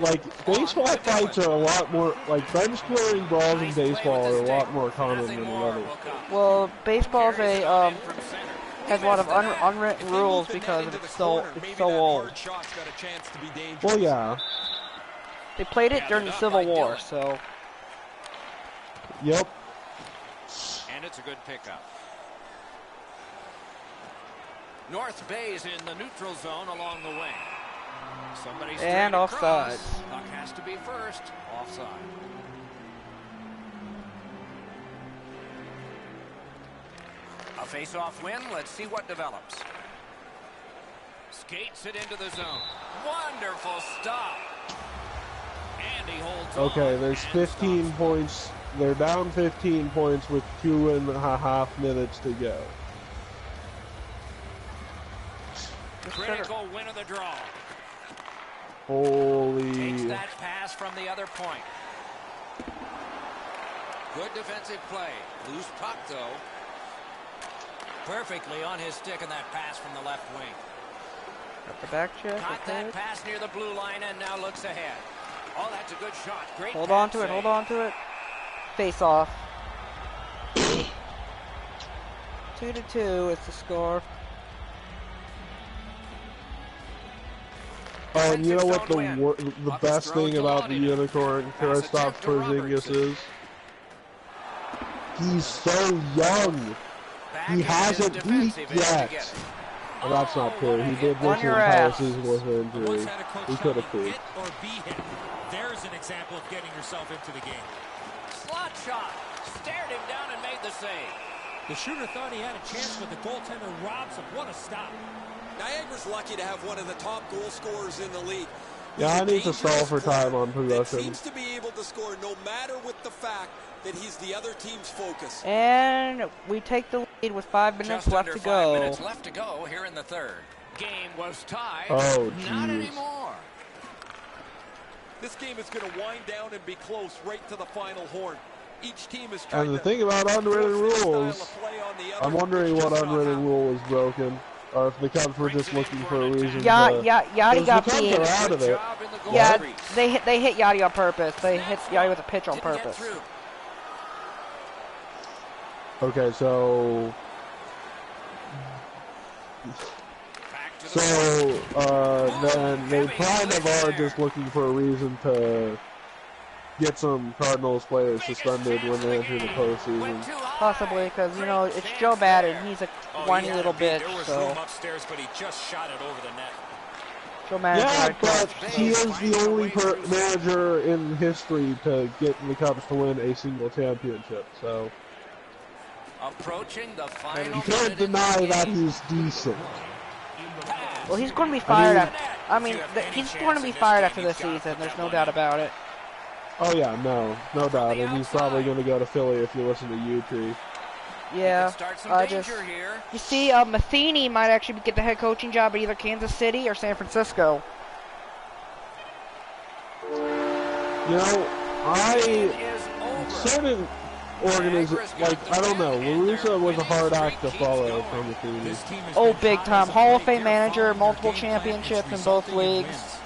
like, baseball fights are a lot more, like, bench clearing brawls in baseball are a lot more common than in others. Well, baseball's has a lot of unwritten rules because it's so old. Well, yeah. They played it during the Civil War, so. Yep. And it's a good pickup. North Bay's in the neutral zone along the wing. Somebody's and offside. Puck has to be first. Offside. A face-off win. Let's see what develops. Skates it into the zone. Wonderful stop. And he holds Okay, on there's and 15 stops. points. They're down 15 points with 2.5 minutes to go. Critical win of the draw. Takes Holy. that pass from the other point. Good defensive play. Loose puck, though. Perfectly on his stick in that pass from the left wing. Got the back check. Got Okay. that pass near the blue line and now looks ahead. Oh, that's a good shot. Great Hold on pass to it. save. Hold on to it. Face off. 2-2 is the score. Oh, and you know what Defensive zone the best thing about the Unicorn Kristoff Porzingis is? He's so young. He hasn't peaked yet. Well, that's not true. He did On miss your an entire ass. season with an injury. Once had a coach He tell could have you, peaked. hit or be hit. There's an example of getting yourself into the game. Slot shot. Stared him down and made the save. The shooter thought he had a chance, but the goaltender robs him. What a stop. Niagara's lucky to have one of the top goal scorers in the league. Yeah, I need to stall for time on That possession. seems to be able to score no matter with the fact that he's the other team's focus. And we take the lead with 5 minutes Just left under to 5 go. minutes left to go here in the third. Game was tied. Oh, Not jeez. anymore. This game is going to wind down and be close right to the final horn. Each team is trying And the to thing about unwritten force their style rules, of play on the other, I'm wondering which what does not unwritten happen. rule was broken, or if the Cubs were just looking for a reason Yachty because got the Cubs beat. are out of it. Job in the goal Yeah, crease. they hit Yachty on purpose. They hit Yachty with a pitch on Didn't get purpose. through. Okay, so Back to the then they kind of are just looking for a reason to get some Cardinals players suspended when they enter the postseason. went too high. Possibly, because, you know, it's Joe Madden. He's a whiny little bitch, There was so room upstairs, but he just shot it over the net. Joe Madden's Yeah, right but coach. he is the only manager in history to get the Cubs to win a single championship, so Approaching the final you can't minute in deny the that game. he's decent. Well, he's going to be fired he's going to be fired after this season. There's no doubt about it. Oh yeah, no doubt, and he's probably going to go to Philly if you listen to U-Tree. Yeah, Start some I just... danger here. You see, Matheny might actually get the head coaching job at either Kansas City or San Francisco. You know, Is over. certain organizations, like, I don't know, LaRussa was a hard act to follow from the team. This team has Oh, been big hot time. as of Hall of late. Fame They're manager, following multiple their game plan. It's championships in both resulting in leagues. wins.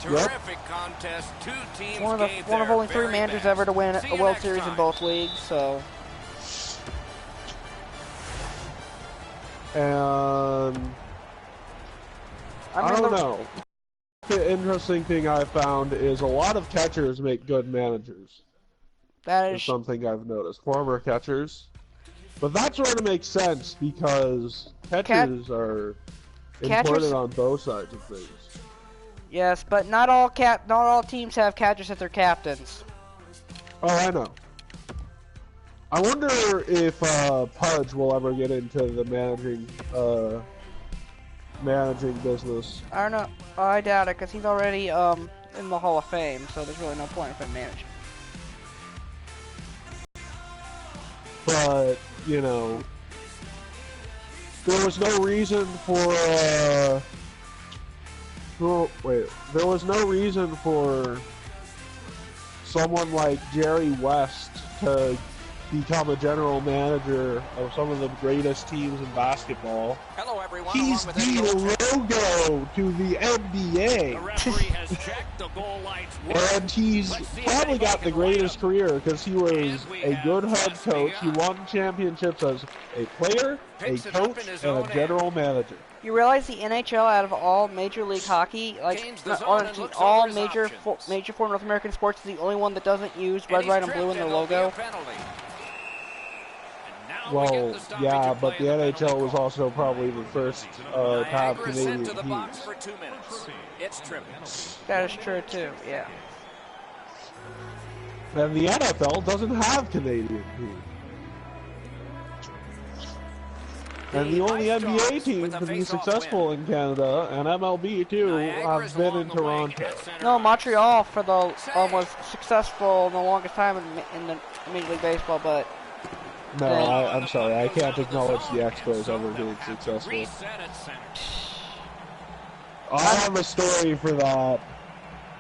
Terrific contest. Two teams One gave of their only 3 very managers best. ever to win See a you World next Series in time. both leagues, so... And I mean, don't know. The interesting thing I found is a lot of catchers make good managers. That Is is... something I've noticed. Former catchers. But that sort of makes sense because catchers are important on both sides of things. Yes, but not all teams have catchers as their captains. Oh, I know. I wonder if Pudge will ever get into the managing business. I don't know. I doubt it, because he's already in the Hall of Fame, so there's really no point in him managing. But, you know, there was no reason for, there was no reason for someone like Jerry West to become a general manager of some of the greatest teams in basketball. Hello, everyone. He's the logo to the NBA. The referee has checked the goal lights. And he's probably got the greatest career because he was a good head coach. He won championships as a player, a coach, and a general manager. You realize the NHL, out of all Major League Hockey, like all major four North American sports, is the only one that doesn't use red, white, and blue in their logo. Well, yeah, but the NHL was also probably the first to have Canadian teams. That is true too, yeah. And the NFL doesn't have Canadian teams. And the only NBA teams to be successful in Canada, and MLB too, have been in Toronto. No, Montreal for the was successful in the longest time in the Major League Baseball, but no, I'm sorry, I can't acknowledge the Expos ever being successful. I have a story for that.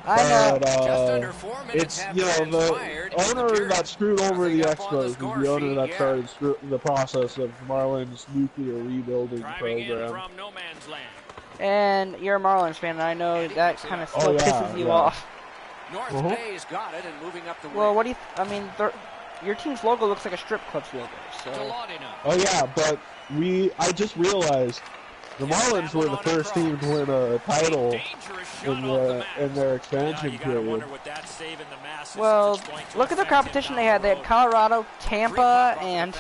I know. But, it's, you know, the owner that screwed over the Expos was the owner that started the process of Marlins' nuclear rebuilding program. And you're a Marlins fan, and I know that kind of still pisses you off. North Bay's got it and moving up the well, what do you? I mean, your team's logo looks like a strip club's logo. So. Oh yeah, but I just realized the Marlins were the first team to win a title in their expansion period. Well, look at the competition they had. They had Colorado, Tampa, and...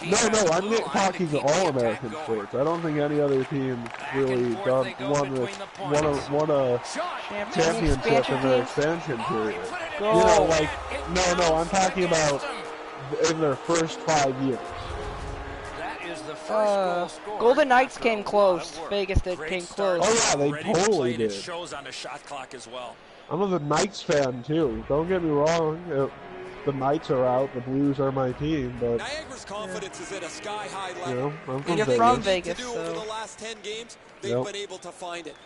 No, I'm not talking all-American sports. I don't think any other team really won a championship in their expansion period. You know, like, no, I'm talking about in their first 5 years. Golden Knights came close. Vegas came close. Oh yeah, they totally did. Shows on the shot clock as well. I'm a Knights fan too. Don't get me wrong. The Knights are out. The Blues are my team, but Niagara's confidence is at a sky-high level. You know, I'm from You're Vegas. from Vegas, so over the last 10 games, they've been able to find it.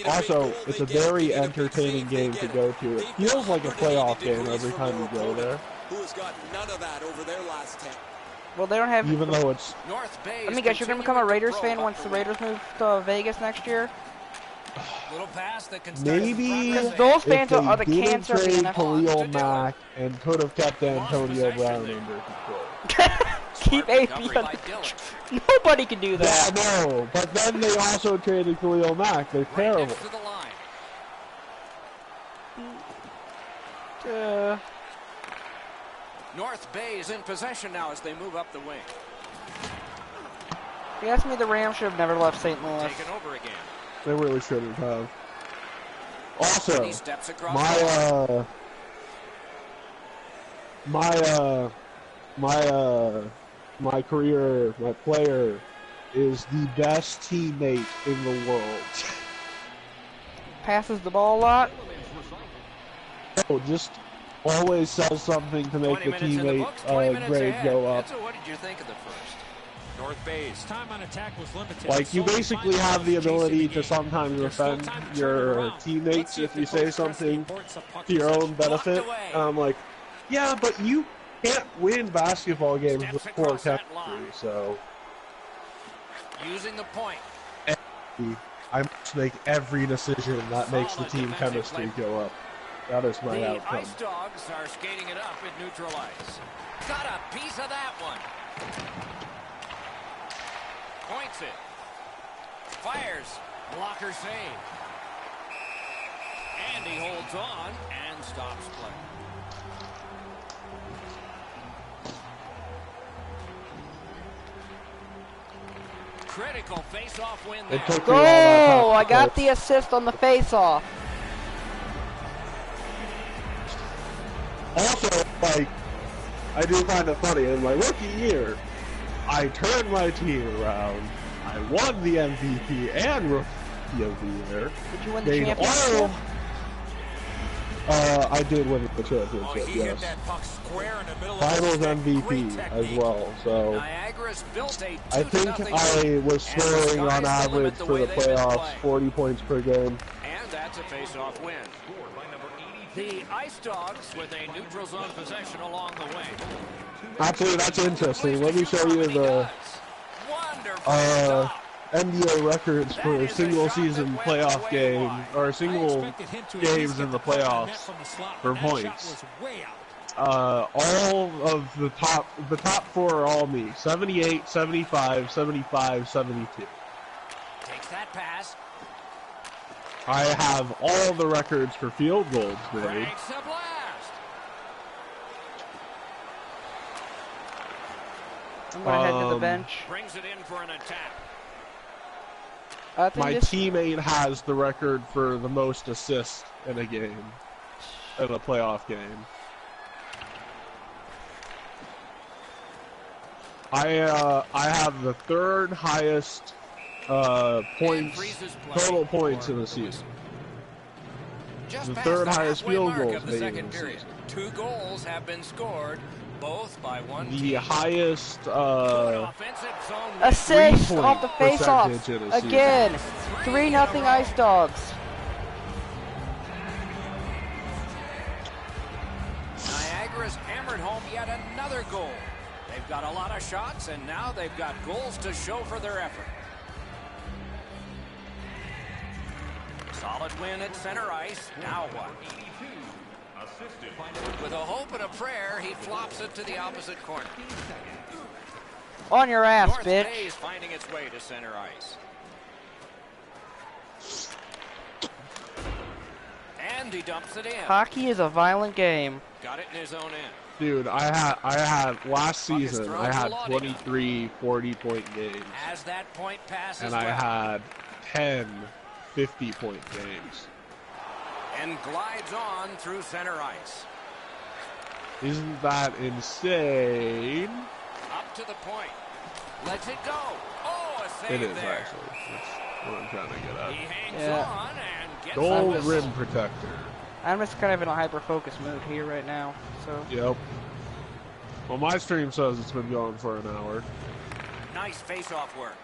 Also, it's a very entertaining game to go to. It feels like a playoff game every time you go there. Who has got none of that over their last 10. Well, they don't have... Even though it's... Let me guess, you're going to become a Raiders fan once the Raiders move to Vegas next year? Maybe because those fans are the cancer of the trade NFL. Khalil Mack and could have kept Antonio Brown under control. Keep AP under Nobody can do that. Yeah, no, but then they also traded Khalil Mack. They're terrible. North Bay is in possession now as they move up the wing. If you ask me, the Rams should have never left St. Louis. Taken over again. They really shouldn't have. Also, my career, my player is the best teammate in the world. Passes the ball a lot. Oh, just always says something to make the teammate grade go up. So what did you think of the first? North Bay's time on attack was limited. Like, you basically have the ability to sometimes defend your teammates if you say something to your own benefit. And I'm like, yeah, but you can't win basketball games with poor chemistry, so... Using the point. I must make every decision that makes the team chemistry go up. That is my outcome. The Ice Dogs are skating it up at neutral ice. Got a piece of that one. Points it. Fires. Blocker save. And he holds on and stops play. Critical face-off win It there. took me all that time. Goal! I got the assist on the face-off. Also, like, I do find it funny. In my rookie year, I turned my team around. I won the MVP and Rookie of the Year. Did you win the championship? I did win the championship, he yes. hit that puck square in the middle Finals of the MVP as well, so Niagara's built a I think I was scoring on average for the playoffs 40 points per game. And that's a face-off win. The Ice Dogs with a neutral zone possession along the way. Actually, that's interesting. Let me show you the NBA records for a single season playoff game, or single games in the playoffs for points. All of the top four are all me. 78, 75, 75, 72. Takes that pass. I have all the records for field goals made. Breaks a blast. I'm going to head to the bench. Brings it in for an attack. My teammate has the record for the most assists in a game, in a playoff game. I have the third highest total points in the season. The third highest field goals made in the season. 2 goals have been scored, both by one The team. highest assist off the face-off again. 3-0 Ice Dogs. Niagara's hammered home yet another goal. They've got a lot of shots, and now they've got goals to show for their effort. Solid win at center ice. Now what? With a hope and a prayer, he flops it to the opposite corner. On your ass, North bitch. Bay is finding its way to center ice. And he dumps it in. Hockey is a violent game. Got it in his own end. Dude, I had last season I had 23 40-point games. As that point passes, and I had 10 50-point games. And glides on through center ice. Isn't that insane? Up to the point. Lets it go. Oh, a save It is there. actually. That's what I'm trying to get at. He hangs on and gets Gold the rim protector. I'm just kind of in a hyper-focus mood here right now, so. Yep. Well, my stream says it's been going for an hour. Nice face-off work.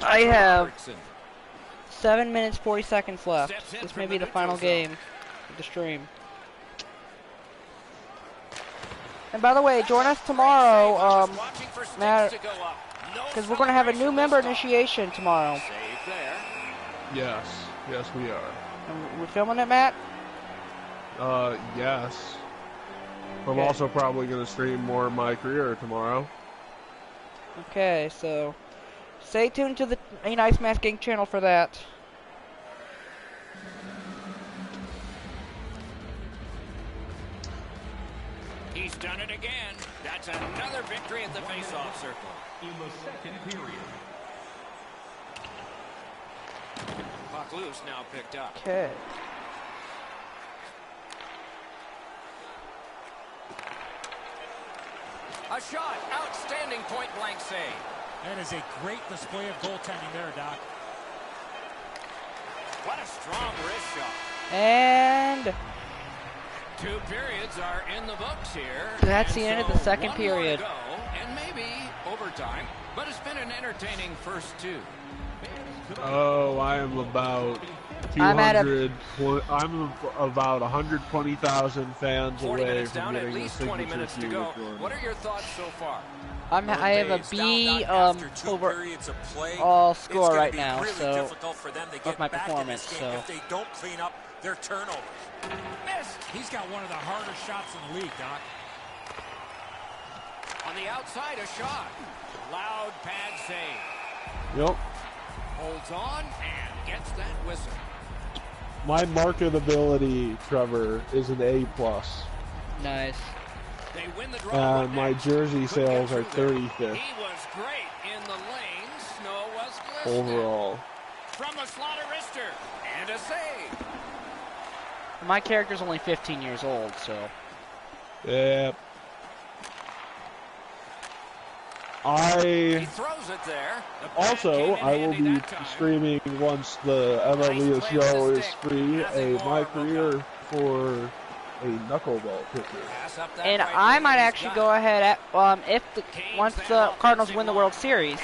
I have 7 minutes 40 seconds left. This may be the final game of the stream. And by the way, join us tomorrow, Matt, because we're going to have a new member initiation tomorrow. Yes. Yes, we are. And we're filming it, Matt? Yes. I'm Okay. also probably going to stream more of my career tomorrow. Okay, so stay tuned to the Ice Mask Gang channel for that. He's done it again. That's another victory at the face-off circle. In the second period. Puck loose, now picked up. Okay. A shot, outstanding point-blank save. That is a great display of goaltending there, Doc. What a strong wrist shot. And 2 periods are in the books here. that's the end of the second one more to period. go, and maybe overtime, but it's been an entertaining first 2. Oh, I am about I'm at 200. I'm about 120,000 fans 40 away minutes from down, at getting a least 20 signature minutes to feud go. with Jordan. What are your thoughts so far? I have a B over all score right now, so of my performance. So if they don't clean up their turnovers. Missed. He's got one of the hardest shots in the league, Doc. On the outside, a shot. Loud pad save. Yep. Holds on and gets that whistle. My marketability, Trevor, is an A+. nice. They win the draw. And my jersey sales are 35th. He was great in the lanes. No overall. From the slaughter wrister. And a save. My character's only 15 years old, so. Yeah. He throws it there. Also, I will be streaming once the MLB show is free My Career for a knuckleball pitcher. And I might actually go ahead at once the Cardinals win the World Series.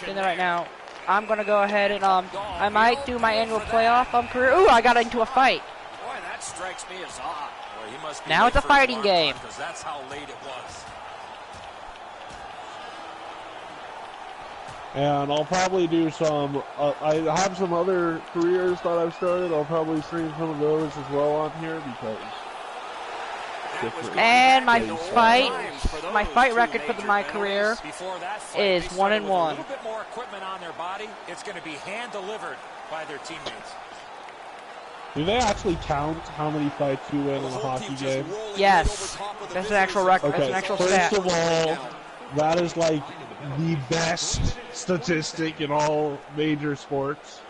Saying that right now, I'm gonna go ahead and I might do my annual playoff career. Ooh, I got into a fight. Boy, that strikes me as odd. Boy, he must be now it's a fighting game. Because that's how late it was. And I'll probably do some, I have some other careers that I've started. I'll probably stream some of those as well on here because... And my fight record for my career is 1-1. A little bit more equipment on their body. It's going to be hand-delivered by their teammates. Do they actually count how many fights you win in a hockey game? Yes. That's an actual record. Okay, That's an actual stat. first of all, that is like the best statistic in all major sports.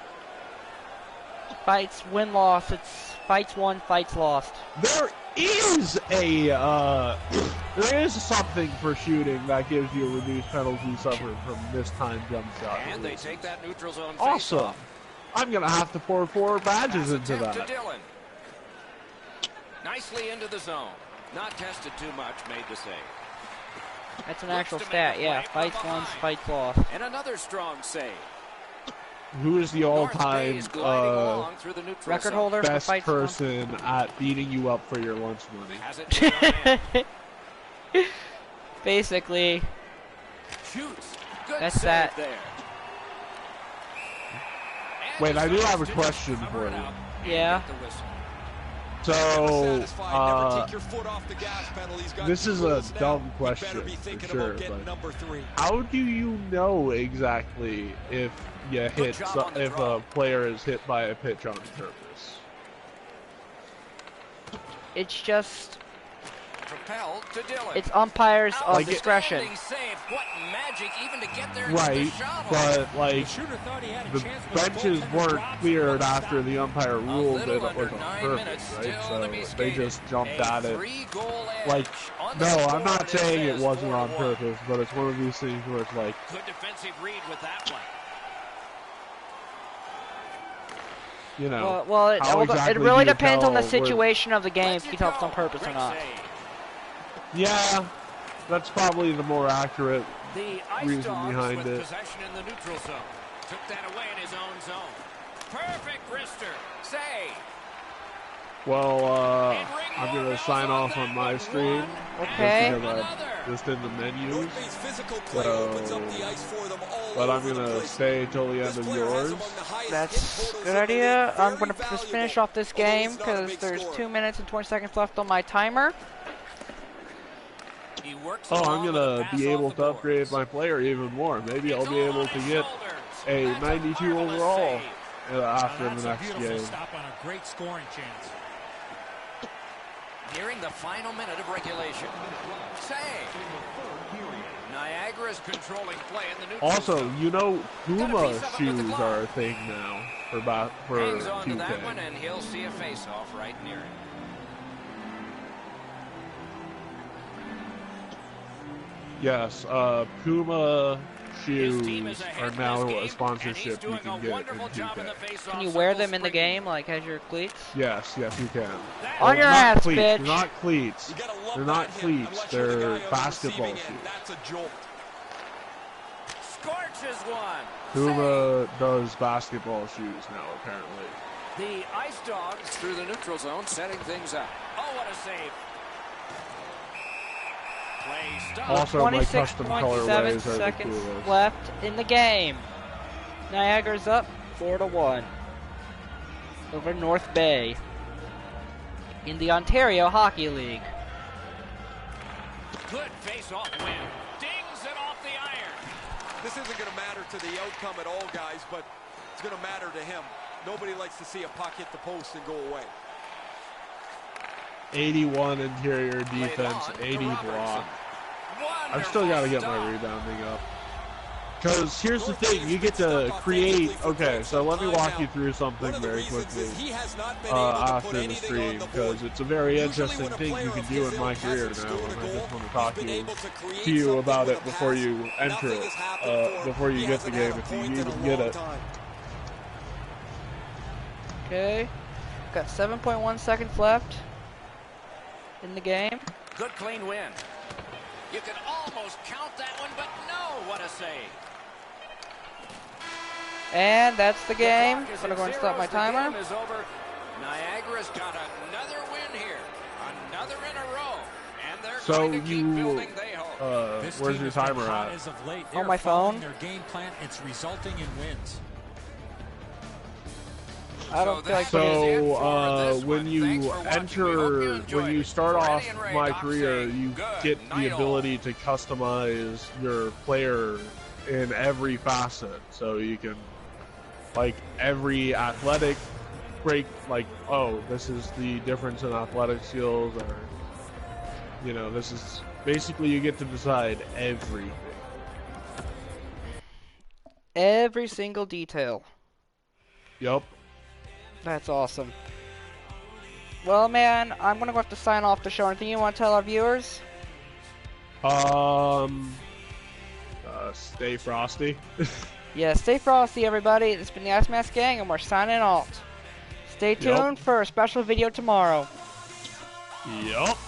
Fights, win-loss. It's fights won, fights lost. There is something for shooting that gives you a reduced penalty suffered from mistime jump shot. And they take that neutral zone Awesome. I'm gonna have to pour 4 badges into that. To Dylan. Nicely into the zone. Not tested too much, made the save. That's an actual stat, yeah. Fights won, fights lost. And another strong save. Who is the all-time record holder best for fights person at beating you up for your lunch money? Basically, that's that. Wait, I do have a question for you. Yeah. So, this is a dumb question for sure, but how do you know exactly if if a player is hit by a pitch on purpose? It's just propelled to Dylan. It's umpires' discretion. What magic even to get there. Right, but like the benches weren't cleared after the umpire ruled that it was on purpose, right? So they just jumped at it. Like, no, I'm not saying it wasn't on purpose, but it's one of these things where it's like good defensive read with that one. You know, it really depends on the situation of the game if you tell it's on purpose or not. Yeah, that's probably the more accurate reason behind it. Possession in the neutral zone. Took that away in his own zone. Perfect wrister. Save. Well, I'm going to sign off on my stream. Okay. Because I'm just in the menus. So, but I'm going to stay until the end of yours. That's a good idea. I'm going to just finish off this game because there's 2 minutes and 20 seconds left on my timer. Oh, I'm going to be able to upgrade my player even more. Maybe I'll be able to get a 92 overall after the next game. Stop on a great scoring chance. Nearing the final minute of regulation. Save. Niagara's controlling play in the neutral Also, zone. you know, Puma shoes are a thing now for Hangs on to 2K. that one, and he'll see a face-off right near him. Yes, Puma shoes are now a sponsorship you can get in 2K. Can you wear them in the game, like as your cleats? Yes, you can. On your not ass, cleats. bitch! They're not cleats. They're not cleats. They're basketball shoes. That's a jolt. Scorches one. Puma does basketball shoes now, apparently. The Ice Dogs through the neutral zone, setting things up. Oh, what a save. Also, my custom colorways are the seconds coolest. left in the game. Niagara's up 4-1 over North Bay in the Ontario Hockey League. Good face-off win. Dings it off the iron. This isn't going to matter to the outcome at all, guys, but it's going to matter to him. Nobody likes to see a puck hit the post and go away. 81 interior defense, 80 block. I've still got to get my rebounding up. Because here's the thing, you get to create. Okay, so let me walk you through something very quickly after the stream, because it's a very interesting thing you can do in my career now, and I just want to talk to you about it before you enter it, before you get the game, if you even get it. Okay, got 7.1 seconds left in the game. Good clean win. You can almost count that one, but no, what a save. And that's the game. I'm gonna go and stop my timer. The game is over. Niagara's got another win here. Another in a row. And they're going to keep building, they hope. Where's your timer at? On my phone. Their game plan, it's resulting in wins. I don't feel like so when you enter, when you start off my career, you get the ability to customize your player in every facet. So you can, like, every athletic break, like, oh, this is the difference in athletic skills, or, you know, this is basically, you get to decide everything. Every single detail. Yup. That's awesome. Well, man, I'm gonna go have to sign off the show. Anything you want to tell our viewers? Stay frosty. Yeah, stay frosty, everybody. It's been the Ice Mask Gang, and we're signing off. Stay tuned for a special video tomorrow. Yup.